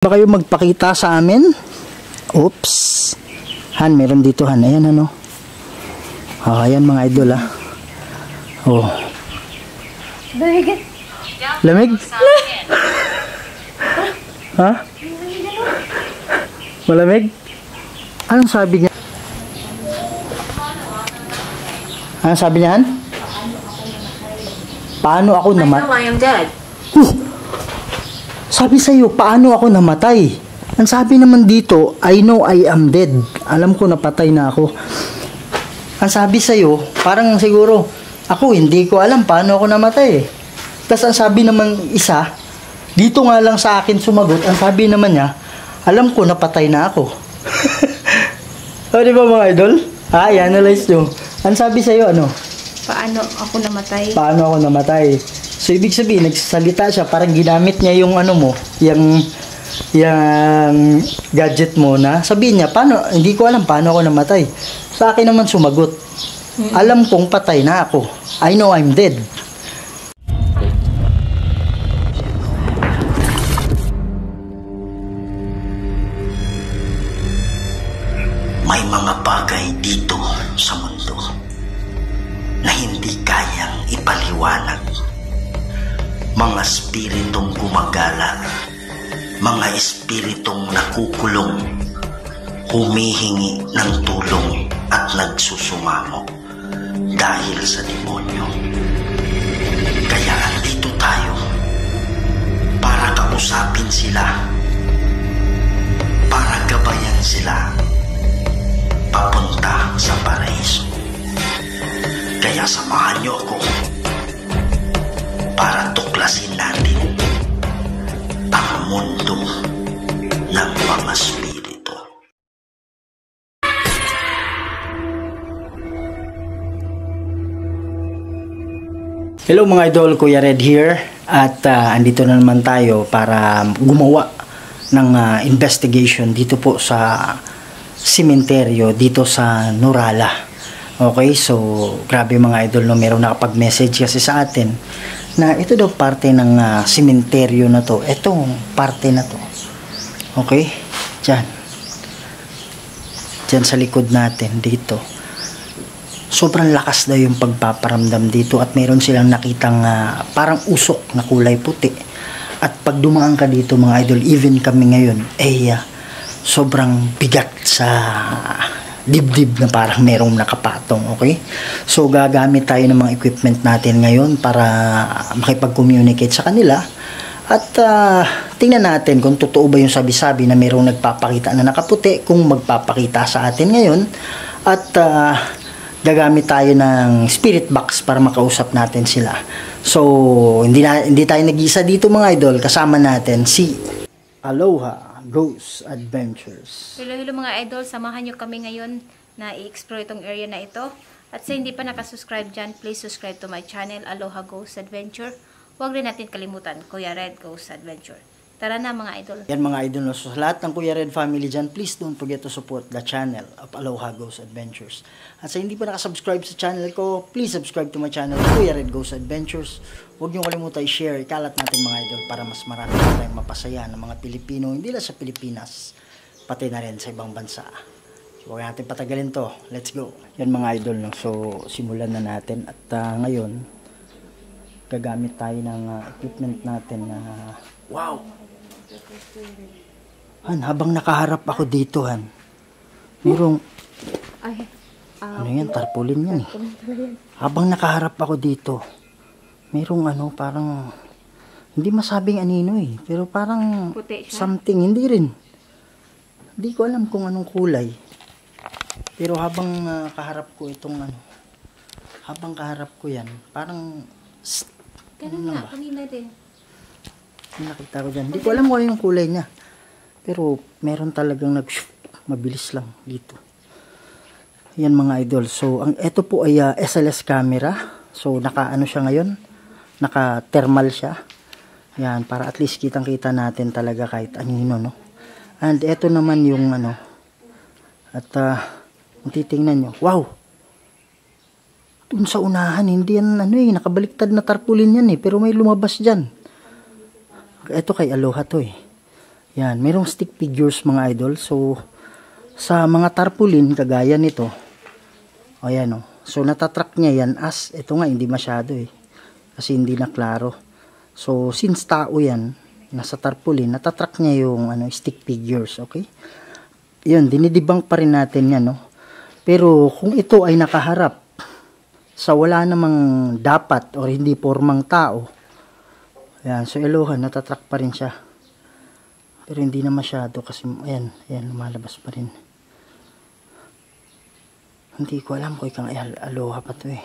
Ba kayo magpakita sa amin? Oops. Han, meron dito Han. Ayan ano. Ayan mga idol ah. Oh. Lamig? Ha? Malamig? Anong sabi niya? Anong sabi niya Han? Paano ako namatay? I know I am dead. Sabi sa'yo, paano ako namatay? Ang sabi naman dito, I know I am dead. Alam ko napatay na ako. Ang sabi sa'yo, parang siguro, ako hindi ko alam paano ako namatay. Tapos ang sabi naman isa, dito nga lang sa akin sumagot, ang sabi naman niya, alam ko napatay na ako. O di ba mga idol? I-analyze nyo. Ang sabi sa'yo, ano? Paano ako namatay? Paano ako namatay? So, ibig sabihin, nagsasalita siya, parang ginamit niya yung ano mo, yung gadget mo na, sabihin niya, paano, hindi ko alam paano ako namatay. Sa akin naman sumagot, alam kong patay na ako. I know I'm dead. May mga bagay dito sa mundo na hindi kayang ipaliwanag. Mga espiritong gumagala, mga espiritong nakukulong, humihingi ng tulong at nagsusumamo dahil sa demonyo. Kaya andito tayo para kausapin sila, para gabayan sila papunta sa paraiso. Kaya samahan niyo ako para tuklasin natin ang mundo ng mga spirito. Hello mga idol, Kuya Red here. At andito na naman tayo para gumawa ng investigation dito po sa sementeryo dito sa Norala. Okay, so grabe mga idol, no, meron nakapag-message kasi sa atin na ito daw parte ng sementeryo na to. Itong parte na to. Okay? Diyan sa likod natin dito. Sobrang lakas daw yung pagpaparamdam dito at meron silang nakitang parang usok na kulay puti. At pag dumaan ka dito mga idol, even kami ngayon, sobrang bigat sa dibdib na parang merong nakapatong. Okay? So gagamit tayo ng mga equipment natin ngayon para makipag-communicate sa kanila at tingnan natin kung totoo ba yung sabi-sabi na merong nagpapakita na nakaputi, kung magpapakita sa atin ngayon, at gagamit tayo ng spirit box para makausap natin sila. So hindi tayo nag-isa dito mga idol, kasama natin si Aloha Ghost Adventures. Hello mga idol, samahan nyo kami ngayon na i-explore itong area na ito. At sa hindi pa nakasubscribe dyan, please subscribe to my channel, Aloha Ghost Adventure. Huwag rin natin kalimutan, Kuya Red Ghost Adventure. Tara na mga idol. Yan mga idol, no? So, sa lahat ng Kuya Red family dyan, please don't forget to support the channel of Aloha Ghost Adventures. At sa hindi pa nakasubscribe sa channel ko, please subscribe to my channel, Kuya Red Ghost Adventures. Huwag niyo kalimutan i-share, ikalat natin mga idol para mas marami tayong mapasaya ng mga Pilipino, hindi lang sa Pilipinas, pati na rin sa ibang bansa. So, huwag natin patagalin to. Let's go. Yan mga idol, no? So simulan na natin at ngayon gagamit tayo ng equipment natin na wow! Han, habang nakaharap ako dito, Han, merong ano yan, tarpaulin yan eh. Habang nakaharap ako dito, merong ano, parang hindi masabing anino eh, pero parang something, hindi rin, hindi ko alam kung anong kulay, pero habang kaharap ko itong ano, habang kaharap ko yan, parang ganun nga, kanina din nakita ko dyan. Hindi ko alam kung ano yung kulay niya. Pero meron talagang mabilis lang dito. Yan mga idol. So, ito po ay SLS camera. So, naka-ano siya ngayon? Naka-thermal siya. Yan, para at least kitang-kita natin talaga kahit anino, no? And ito naman yung ano. At, kung titingnan nyo. Wow! Dun sa unahan, hindi yan ano nakabaliktad na tarpaulin yan eh. Pero may lumabas dyan. Ito kay Aloha to eh. Yan, merong stick figures mga idol. So, sa mga tarpaulin, kagaya nito, ayan o. So, natatrack niya yan as, ito nga, hindi masyado eh. Kasi hindi na klaro. So, since tao yan, nasa tarpaulin, natatrack niya yung stick figures, okay? Yun, dinidibang pa rin natin yan, no? Pero, kung ito ay nakaharap sa wala namang dapat or hindi formang tao, ayan, so Aloha, natatrack pa rin siya. Pero hindi na masyado kasi, ayan, lumalabas pa rin. Hindi ko alam kung ikang Aloha pa to eh.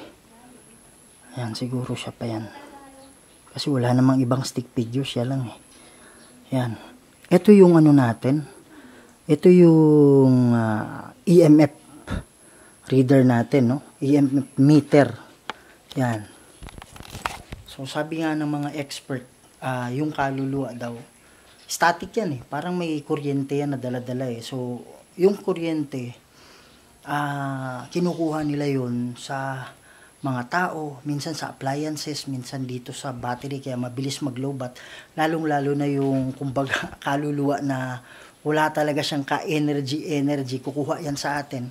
Ayan, siguro siya pa yan. Kasi wala namang ibang stick figure, siya lang eh. Ayan. Ito yung natin. Ito yung EMF reader natin, no? EMF meter. Ayan. So, sabi nga ng mga expert, yung kaluluwa daw, static yan eh. Parang may kuryente yan na dala-dala eh. So, yung kuryente, kinukuha nila yun sa mga tao, minsan sa appliances, minsan dito sa battery, kaya mabilis mag-lowbat. Lalong-lalo na yung, kumbaga, kaluluwa na wala talaga siyang ka-energy, kukuha yan sa atin.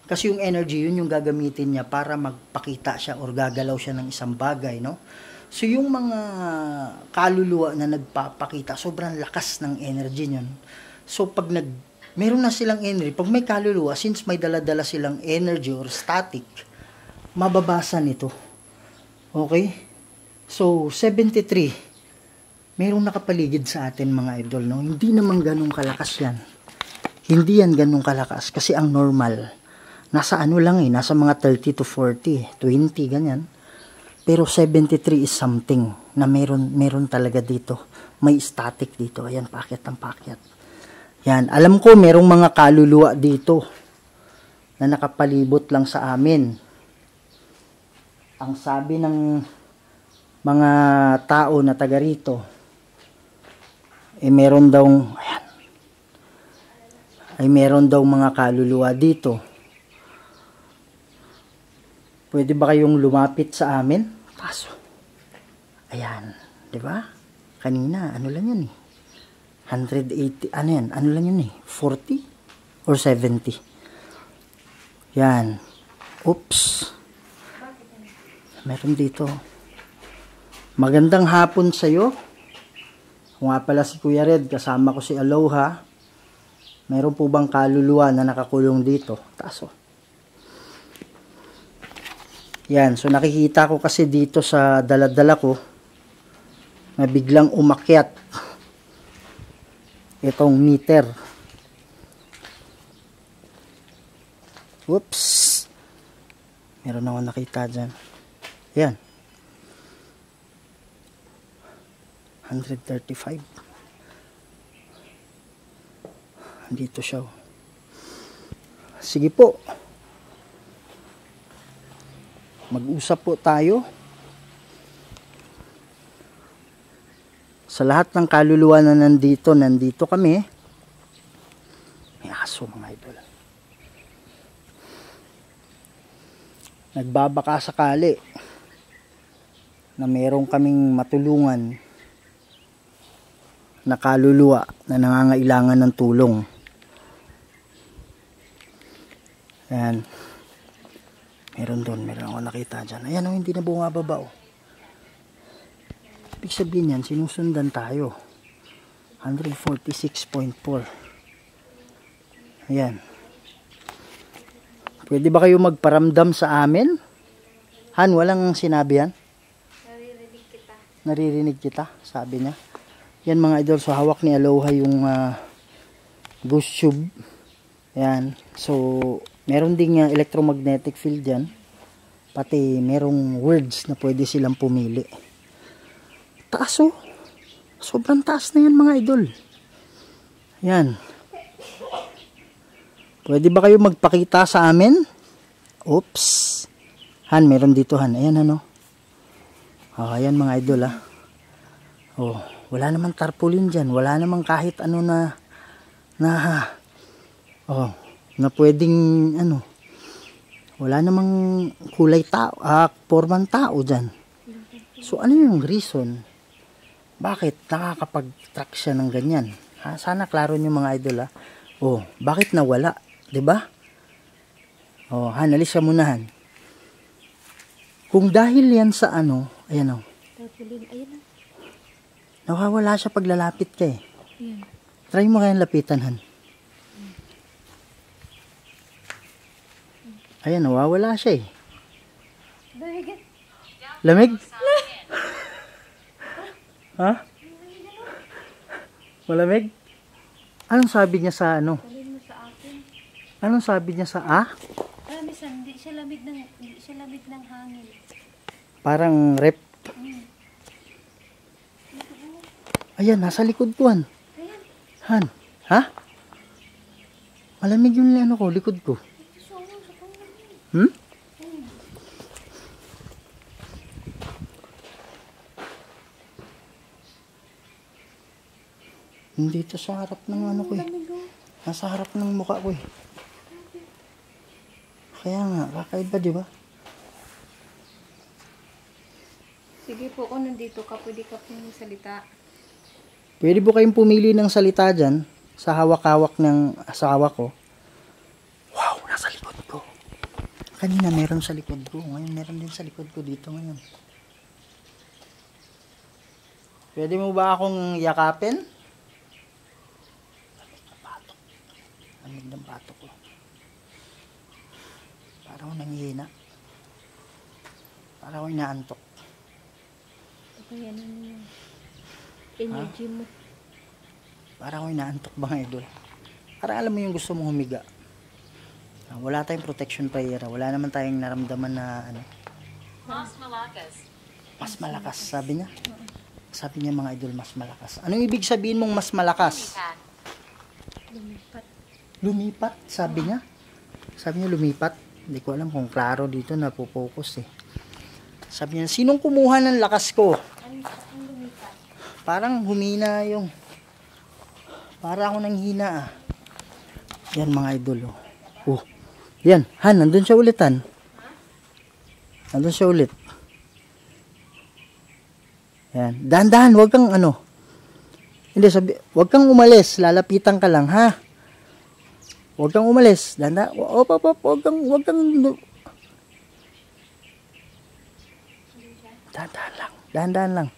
Kasi yung energy, yun yung gagamitin niya para magpakita siya or gagalaw siya ng isang bagay, no? So, yung mga kaluluwa na nagpapakita, sobrang lakas ng energy niyon. So, pag meron na silang energy, pag may kaluluwa, since may dala-dala silang energy or static, mababasa nito. Okay? So, 73. Merong nakapaligid sa atin mga idol, no? Hindi naman ganun kalakas yan. Hindi yan ganun kalakas kasi ang normal, nasa lang eh, nasa mga 30 to 40, 20, ganyan. Pero 73 is something na meron talaga dito. May static dito. Ayan, pakyat ang pakyat. Yan, alam ko merong mga kaluluwa dito na nakapalibot lang sa amin. Ang sabi ng mga tao na taga rito, meron daw, ayan, meron daw mga kaluluwa dito. Pwede ba kayong lumapit sa amin? Paso. Ayan, 'di ba? Kanina, lang yan eh. 180, yan? Lang yun eh? 40 or 70? Yan. Oops. Meron dito. Magandang hapon sa'yo. Kung nga pala si Kuya Red, kasama ko si Aloha. Meron po bang kaluluwa na nakakulong dito? Taso. Yan, so nakikita ko kasi dito sa dala-dala ko na biglang umakyat itong meter. Whoops. Meron ako nakita dyan. Yan. 135. Dito siya. Sige po. Mag-usap po tayo. Sa lahat ng kaluluwa na nandito kami. May aso mga idol. Nagbabaka sakali na meron kaming matulungan na kaluluwa na nangangailangan ng tulong. Ayan. Meron ako nakita dyan. Ayan o, hindi na bumababa o. Ibig sabihin yan, sinusundan tayo. 146.4. Ayan. Pwede ba kayo magparamdam sa amin? Han, walang sinabi yan? Naririnig kita, sabi niya. Yan mga idol, so hawak ni Aloha yung ghost tube. Ayan. So, meron ding electromagnetic field yan. Pati merong words na pwede silang pumili. Taas o. Sobrang taas na yan mga idol. Yan. Pwede ba kayo magpakita sa amin? Oops. Han, meron dito Han. Ayan ano. Ayan mga idol ah. Oh, wala namang tarpaulin dyan. Wala namang kahit ano na pwedeng wala namang kulay tao, pormang tao dyan. So ano yung reason? Bakit nakakapag-track siya ng ganyan? Sana klaro nyo mga idol ha. Oh, bakit nawala? 'Di ba? Oh, Han, alis ka muna, Han. Kung dahil yan sa ano, ayan oh. Tarpaulin, ayun na. Nawawala siya pag lalapit ka eh. Ayan. Try mo kayang lapitan, Han. Ayan, nawawala siya eh. Lamig? Ha? Malamig? Anong sabi niya sa ano? Talin mo sa akin. Anong sabi niya sa Misan, hindi siya lamig ng hangin. Parang rep. Ayan, nasa likod ko, Han. Han, ha? Malamig yung ano ko, likod ko. Hmm? Dito sa harap ng ano ko eh. Nasa harap ng mukha ko eh. Kaya nga, kakaiba di ba? Sige po, kung nandito ka, pwede ka pong salita. Pwede po kayong pumili ng salita dyan sa hawak-hawak ng asawa ko. Wow, nasa likod ko. Kanina meron sa likod ko. Ngayon meron din sa likod ko dito ngayon. Pwede mo ba akong yakapin? Lamig ng batok ko. Para ako nanghihina. Para ako inaantok. Kaya naman energy mo. Para ako inaantok ba nga idol? Para alam mo yung gusto mong humiga. Wala tayong protection prayer. Wala naman tayong naramdaman na ano. Mas malakas, sabi niya. Sabi niya mga idol, mas malakas. Anong ibig sabihin mong mas malakas? Lumipat. Lumipat, sabi niya. Sabi niya lumipat. Hindi ko alam kung klaro dito na po-focus eh. Sabi niya, sinong kumuha ng lakas ko? Ang lumipat. Parang humina yung... Para ako nang hina ah. Yan mga idol oh. Oh. Yan, Han, nandun siya ulit Han. Nandun siya ulit. Yan, dahan-dahan, wag kang ano. Hindi, wag kang umalis, lalapitan ka lang ha. Wag kang umalis, dahan-dahan, wag kang, dahan-dahan lang.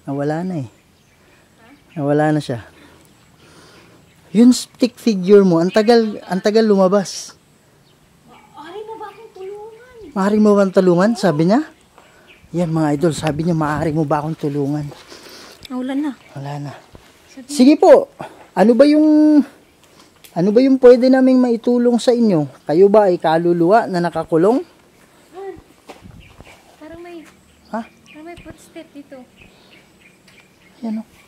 Nawala na eh. Nawala na siya. Yung stick figure mo, ang tagal lumabas. Ari mo ba akong tulungan? Maaari mo ba tulungan? Sabi niya. Yan mga idol, sabi niya, maaari mo ba akong tulungan? Wala na. Wala na. Sige po. Ano ba yung pwede naming maitulong sa inyo? Kayo ba ay kaluluwa na nakakulong? Parang may Ha? parang may footstep dito. Yan o.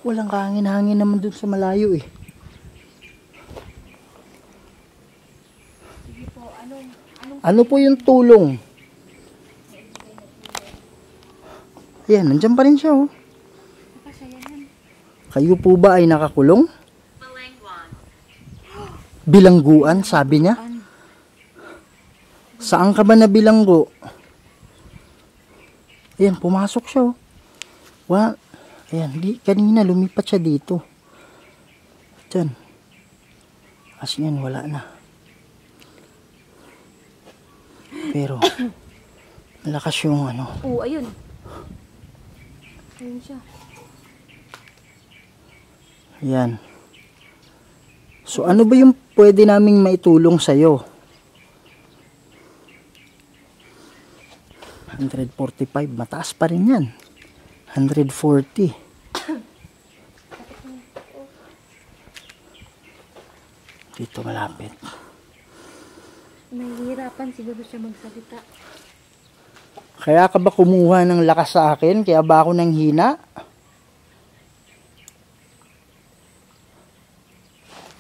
Walang kahangin-hangin naman dun sa malayo eh. Sige po, anong Ano po yung tulong? Ayan, nandyan pa rin siya oh. kasayanan? Kayo po ba ay nakakulong? Bilangguan, sabi niya. Saan ka ba nabilanggo? Ayan, pumasok siya oh. Ayan, kanina lumipat siya dito. Diyan. As yan, wala na. Pero, malakas yung ano. Oo, ayun. Ayun siya. Ayan. So, ano ba yung pwede naming maitulong sa'yo? 145, mataas pa rin yan. 140. Dito malapit. Nahihirapan siguro siya magsalita. Kaya ka ba kumuha ng lakas sa akin? Kaya ba ako nang hina?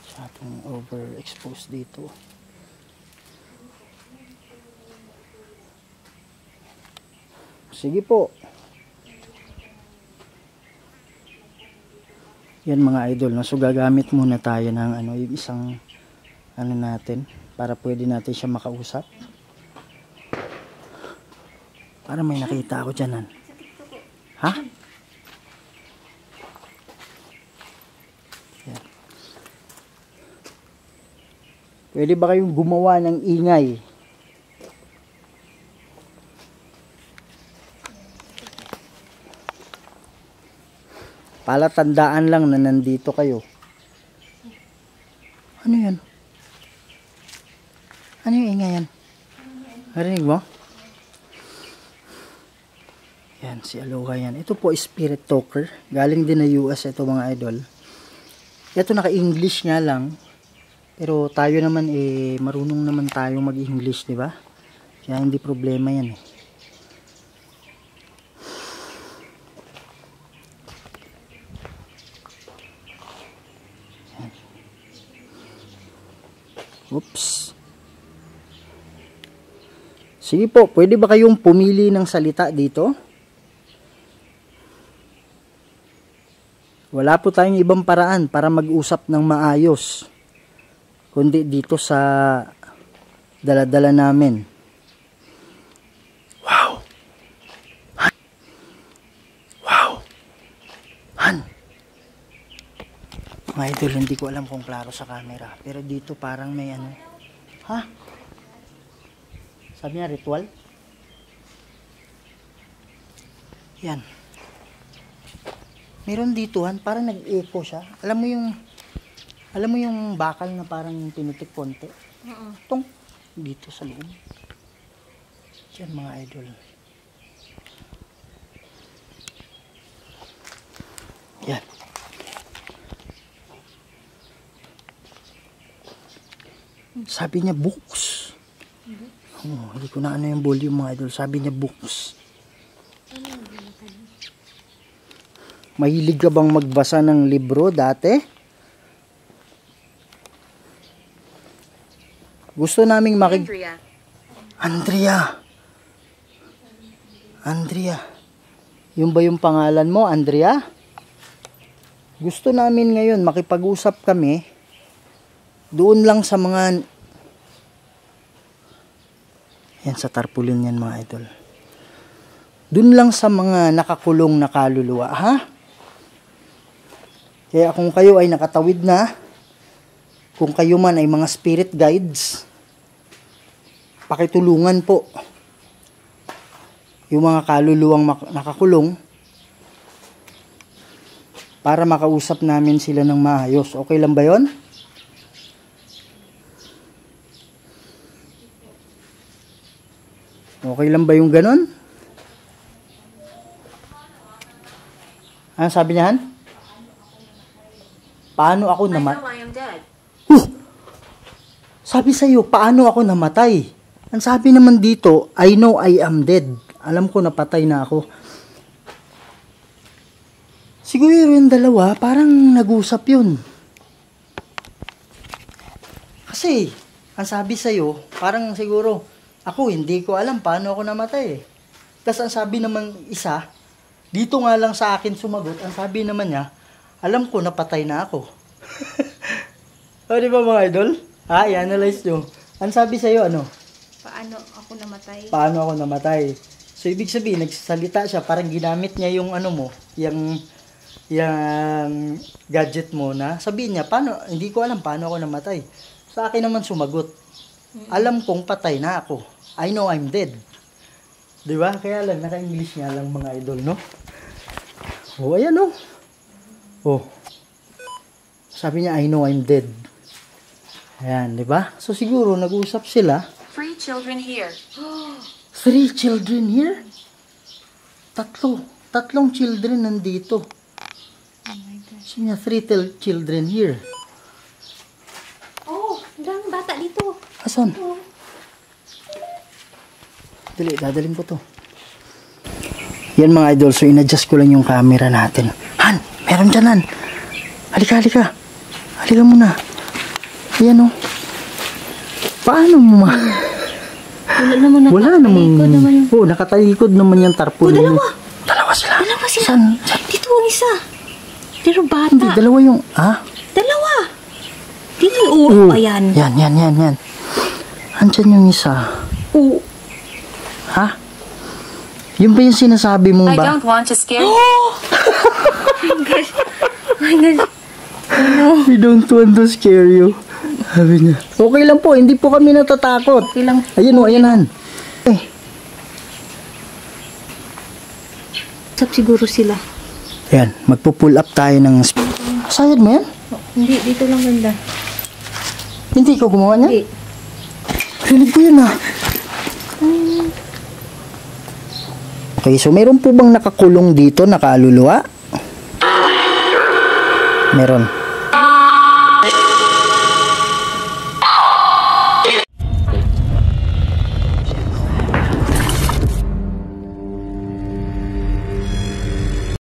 Masyadong overexposed dito. Sige po. Yan mga idol, no? So gagamit muna tayo ng yung isang natin para pwede natin siya makausap. Para may nakita ako dyan, Han. Ha? Yan. Pwede ba kayong gumawa ng ingay? Palatandaan lang na nandito kayo. Ano yan? Ano yung ingay yan? Narinig mo? Yan, si Aloha yan. Ito po, spirit talker. Galing din na US ito mga idol. Ito naka-English nga lang. Pero tayo naman marunong naman tayo mag-English, di ba? Kaya hindi problema yan eh. Yan. Oops. Sige po, pwede ba kayong pumili ng salita dito? Wala po tayong ibang paraan para mag-usap ng maayos, kundi dito sa dala-dala namin. Wow! Han! Wow! Han! Mga idol, hindi ko alam kung klaro sa camera. Pero dito parang may ano. Ha? Sabi niya ritual? Yan. Meron dito, Han, parang nag-echo siya. Alam mo yung bakal na parang tinitik konti? Tong dito sa loob. Yan mga idol. Yan. Sabi niya books. Oh, hindi ko na ano yung volume mga idol. Sabi niya books. Mahilig ka bang magbasa ng libro dati? Gusto naming Andrea. Yung ba yung pangalan mo, Andrea? Gusto namin ngayon makipag-usap kami doon lang sa mga yan sa tarpaulin yan mga idol. Doon lang sa mga nakakulong na kaluluwa, ha? Kaya kung kayo ay nakatawid na, kung kayo man ay mga spirit guides, pakitulungan po yung mga kaluluwang nakakulong para makausap namin sila ng maayos. Okay lang ba yon? Okay lang ba yung ganon? Ano sabi niya, Han? Paano ako namatay? I am dead. Sabi sa'yo, paano ako namatay? Ang sabi naman dito, I know I am dead. Alam ko napatay na ako. Siguro yung dalawa, parang nag-usap yun. Kasi, ang sabi sa'yo, parang siguro, ako hindi ko alam paano ako namatay. Tapos ang sabi naman isa, dito nga lang sa akin sumagot, ang sabi naman niya, alam ko napatay na ako. O, di ba mga idol? Ha, i-analyze nyo. Ang sabi sa'yo, ano? Paano ako namatay? Paano ako namatay? So, ibig sabihin, nagsasalita siya, parang ginamit niya yung ano mo, yung gadget mo na, sabihin niya, paano, hindi ko alam paano ako namatay. Sa akin naman sumagot, alam kong patay na ako. I know I'm dead. Di ba? Kaya lang, naka-English nga lang mga idol, no? O, ayan, no? Oh. Sabi niya, I know I'm dead. Ayan, di ba? So, siguro, nag-usap sila. 3 children here. 3 children here? Tatlong children nandito. Sabi niya, 3 children here. Oh, ang bata dito. Asan? Dali, dadalhin ko to. Yan mga idol, so in-adjust ko lang yung camera natin. Han, meron dyan, Han. Halika. Halika muna. Ayan o. Paano mo Wala naman. Oh, nakatalikod naman yung tarpaulin. Dalawa sila. Saan? Dito ang isa. Pero bata. Hindi, dalawa yung, Dalawa. Dito yung ayan. Yan. Andyan yung isa. Oo. Ha? Yun ba yung sinasabi mo I ba? don't want to scare you. We don't want to scare you. Sabi niya. Okay lang po, hindi po kami natatakot. Okay lang. Ayun o, ayan. Sap siguro sila. Ayan, magpo-pull up tayo ng... Sayad mo yan? Hindi, dito lang ganda. Hindi ko gumawa niya? Hindi. Rinig ko yun ah. Okay, so meron po bang nakakulong dito, nakaluluwa? Meron.